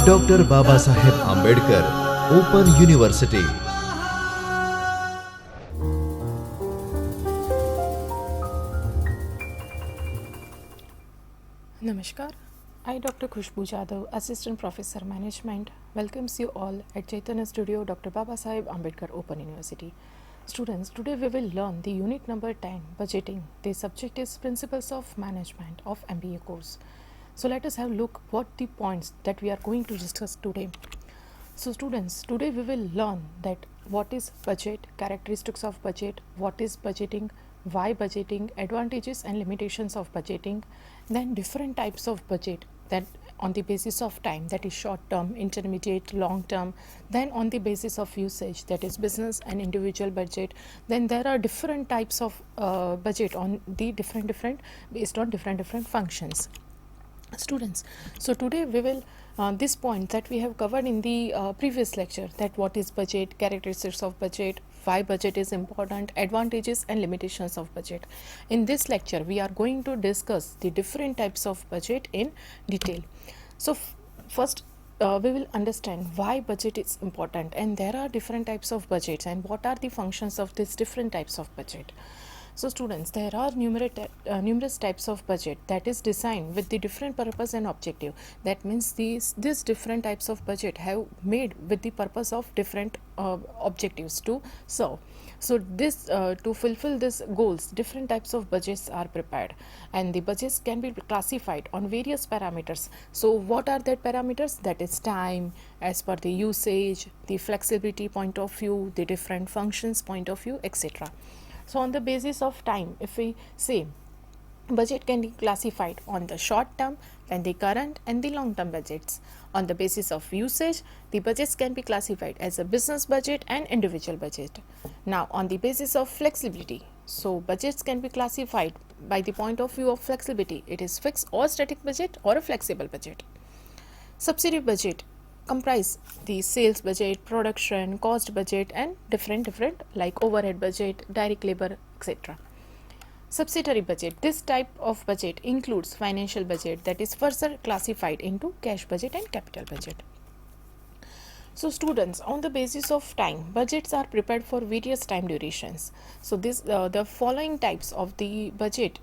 Doctor Babasaheb Ambedkar open university. Namaskar, I Dr. Khushbu Jadhav, Assistant Professor Management, welcomes you all at Chaitanya Studio Dr. Babasaheb Ambedkar Open University. Students, today we will learn the unit number 10, Budgeting. The subject is Principles of Management of MBA course. So let us have a look what the points that we are going to discuss today. So students, today we will learn that what is budget, characteristics of budget, what is budgeting, why budgeting, advantages and limitations of budgeting, then different types of budget that on the basis of time, that is short term, intermediate, long term, then on the basis of usage, that is business and individual budget. Then there are different types of budget on the different based on different functions. Students, so today we will this point that we have covered in the previous lecture, that what is budget, characteristics of budget, why budget is important, advantages and limitations of budget. In this lecture we are going to discuss the different types of budget in detail. So first we will understand why budget is important, and there are different types of budgets and what are the functions of these different types of budget. So students, there are numerous types of budget that is designed with the different purpose and objective. That means these different types of budget have made with the purpose of different objectives to serve. So this to fulfill these goals, different types of budgets are prepared, and the budgets can be classified on various parameters. So what are that parameters? That is time, as per the usage, the flexibility point of view, the different functions point of view, etc. So on the basis of time, if we say budget can be classified on the short term, then the current and the long term budgets. On the basis of usage, the budgets can be classified as a business budget and individual budget. Now on the basis of flexibility, so budgets can be classified by the point of view of flexibility. It is fixed or static budget or a flexible budget. Subsidy budget comprise the sales budget, production, cost budget and different like overhead budget, direct labor, etc. Subsidiary budget. This type of budget includes financial budget that is further classified into cash budget and capital budget. So students, on the basis of time, budgets are prepared for various time durations. So this the following types of the budget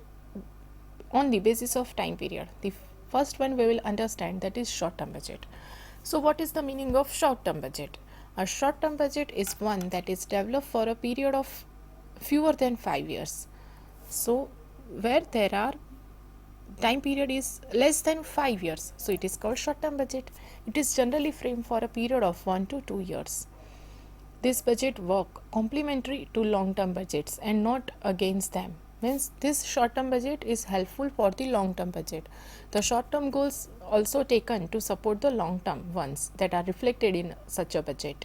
on the basis of time period. The first one we will understand, that is short term budget. So what is the meaning of short term budget? A short term budget is one that is developed for a period of fewer than 5 years. So where there are time period is less than 5 years, so it is called short term budget. It is generally framed for a period of 1 to 2 years. This budget work complementary to long term budgets and not against them. Means this short term budget is helpful for the long term budget. The short term goals also taken to support the long term ones that are reflected in such a budget.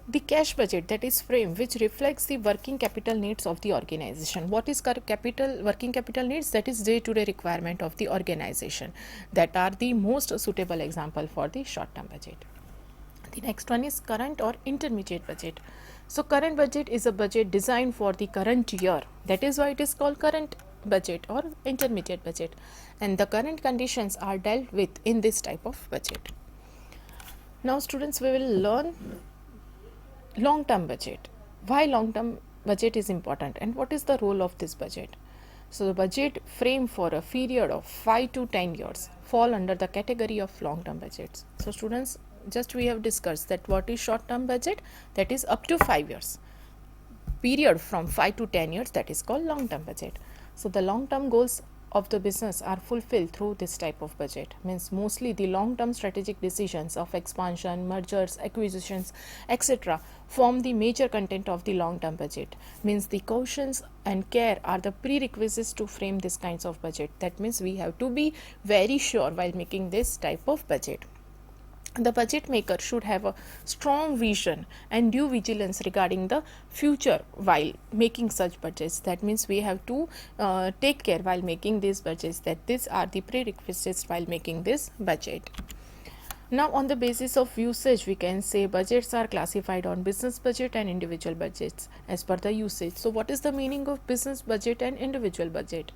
The cash budget, that is framed which reflects the working capital needs of the organization. What is working capital needs? That is day-to-day requirement of the organization, that are the most suitable example for the short term budget. The next one is current or intermediate budget. So current budget is a budget designed for the current year. That is why it is called current budget or intermediate budget, and the current conditions are dealt with in this type of budget. Now students, we will learn long term budget. Why long term budget is important and what is the role of this budget? So the budget framed for a period of 5 to 10 years fall under the category of long term budgets. So students, just we have discussed that what is short term budget, that is up to 5 years. Period from 5 to 10 years, that is called long term budget. So the long term goals of the business are fulfilled through this type of budget. Means mostly the long term strategic decisions of expansion, mergers, acquisitions, etc. form the major content of the long term budget. Means the cautions and care are the prerequisites to frame this kinds of budget. That means we have to be very sure while making this type of budget. The budget maker should have a strong vision and due vigilance regarding the future while making such budgets. That means we have to take care while making these budgets, that these are the prerequisites while making this budget. Now on the basis of usage, we can say budgets are classified on business budget and individual budgets as per the usage. So what is the meaning of business budget and individual budget?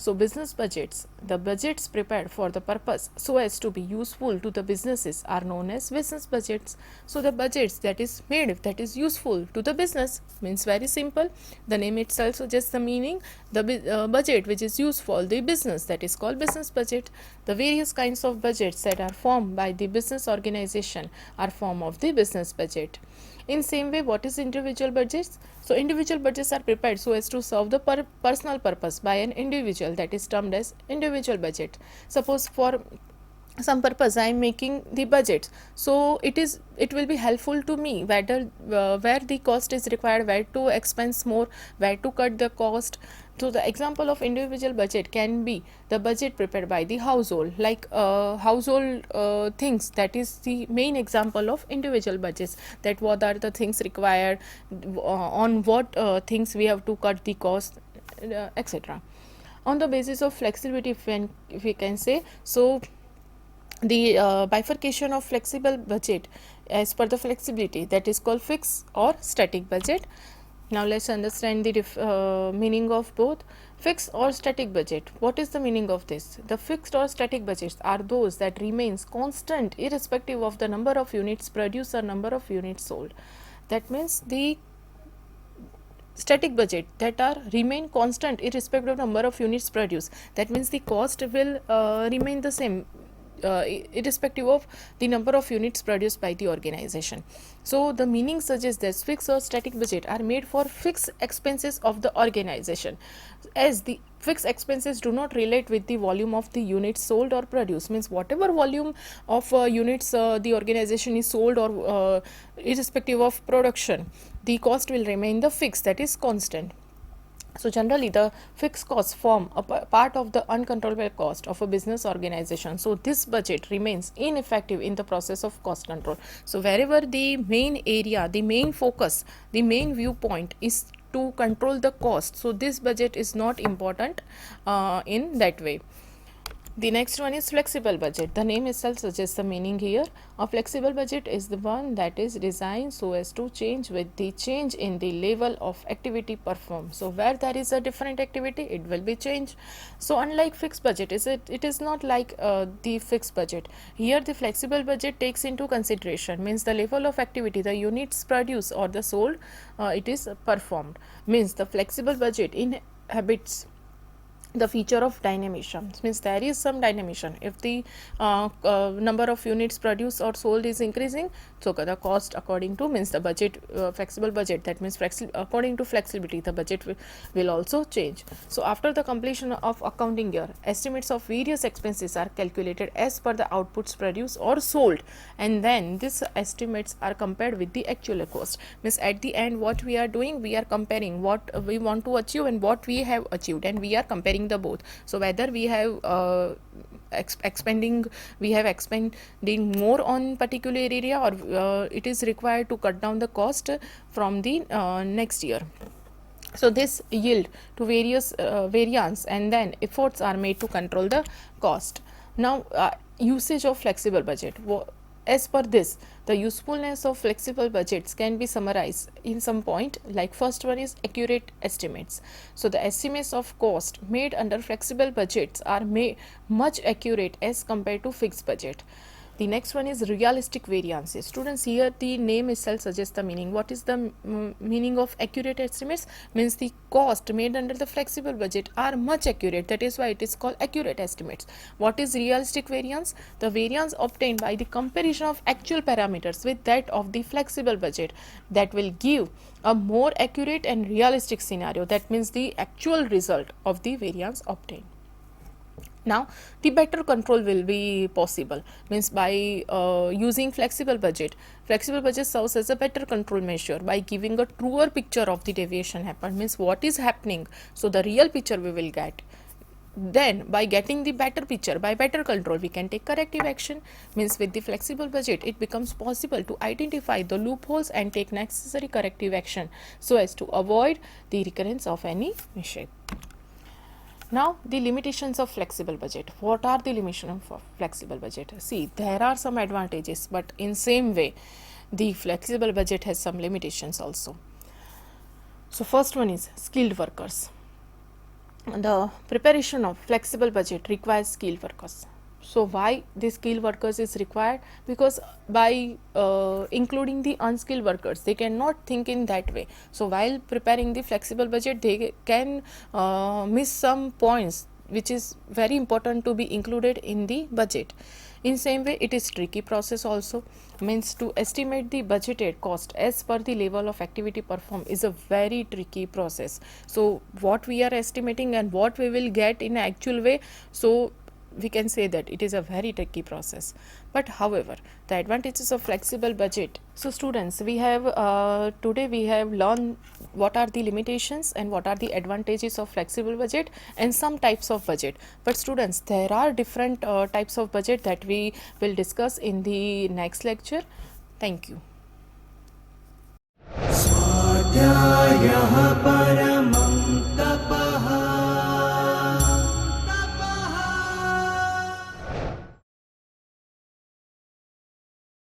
So business budgets, the budgets prepared for the purpose so as to be useful to the businesses are known as business budgets. So the budgets that is made that is useful to the business means very simple. The name itself suggests the meaning. The budget which is used for the business, that is called business budget. The various kinds of budgets that are formed by the business organization are form of the business budget. In same way, what is individual budgets? So individual budgets are prepared so as to serve the personal purpose by an individual, that is termed as individual budget. Suppose for some purpose I am making the budget, so it will be helpful to me whether where the cost is required, where to expense more, where to cut the cost. So the example of individual budget can be the budget prepared by the household, like household things, that is the main example of individual budgets, that what are the things required, on what things we have to cut the cost, etc. On the basis of flexibility, if we can say so, the bifurcation of flexible budget as per the flexibility, that is called fixed or static budget. Now let's understand the meaning of both. Fixed or static budget, what is the meaning of this? The fixed or static budgets are those that remains constant irrespective of the number of units produced or number of units sold. That means the static budget that are remain constant irrespective of number of units produced, that means the cost will remain the same irrespective of the number of units produced by the organization. So the meaning suggests that fixed or static budget are made for fixed expenses of the organization, as the fixed expenses do not relate with the volume of the units sold or produced. Means whatever volume of units the organization is sold, or irrespective of production, the cost will remain the fixed, that is constant. So generally the fixed costs form a part of the uncontrollable cost of a business organization. So this budget remains ineffective in the process of cost control. So wherever the main area, the main focus, the main viewpoint is to control the cost, so this budget is not important in that way. The next one is flexible budget. The name itself suggests the meaning here. A flexible budget is the one that is designed so as to change with the change in the level of activity performed. So where there is a different activity, it will be changed. So unlike fixed budget, it is not like the fixed budget. Here the flexible budget takes into consideration, means the level of activity, the units produced or the sold, it is performed. Means the flexible budget inhabits the feature of dynamism, means there is some dynamism. If the number of units produced or sold is increasing, so the cost according to, means the budget, flexible budget, that means according to flexibility, the budget will also change. So after the completion of accounting year, estimates of various expenses are calculated as per the outputs produced or sold, and then these estimates are compared with the actual cost. Means at the end what we are doing, we are comparing what we want to achieve and what we have achieved, and we are comparing the both. So whether we have expending more on particular area, or it is required to cut down the cost from the next year. So this yield to various variance, and then efforts are made to control the cost. Now usage of flexible budget. As per this, the usefulness of flexible budgets can be summarized in some point, like first one is accurate estimates. So the estimates of cost made under flexible budgets are much accurate as compared to fixed budget. The next one is realistic variances. Students, here the name itself suggests the meaning. What is the meaning of accurate estimates? Means the cost made under the flexible budget are much accurate, that is why it is called accurate estimates. What is realistic variance? The variance obtained by the comparison of actual parameters with that of the flexible budget, that will give a more accurate and realistic scenario. That means the actual result of the variance obtained. Now the better control will be possible, means by using flexible budget serves as a better control measure by giving a truer picture of the deviation happened, means what is happening, so the real picture we will get. Then by getting the better picture, by better control, we can take corrective action. Means with the flexible budget it becomes possible to identify the loopholes and take necessary corrective action so as to avoid the recurrence of any mistake. Now the limitations of flexible budget. What are the limitations of flexible budget? See, there are some advantages, but in same way the flexible budget has some limitations also. So first one is skilled workers. the preparation of flexible budget requires skilled workers. So why the skilled workers is required? Because by including the unskilled workers, they cannot think in that way. So while preparing the flexible budget, they can miss some points which is very important to be included in the budget. In same way, it is tricky process also. Means to estimate the budgeted cost as per the level of activity performed is a very tricky process. So what we are estimating and what we will get in actual way, so we can say that it is a very tricky process. But however, the advantages of flexible budget. So students, we have today we have learned what are the limitations and what are the advantages of flexible budget and some types of budget. But students, there are different types of budget that we will discuss in the next lecture. Thank you. स्वाध्यायः परः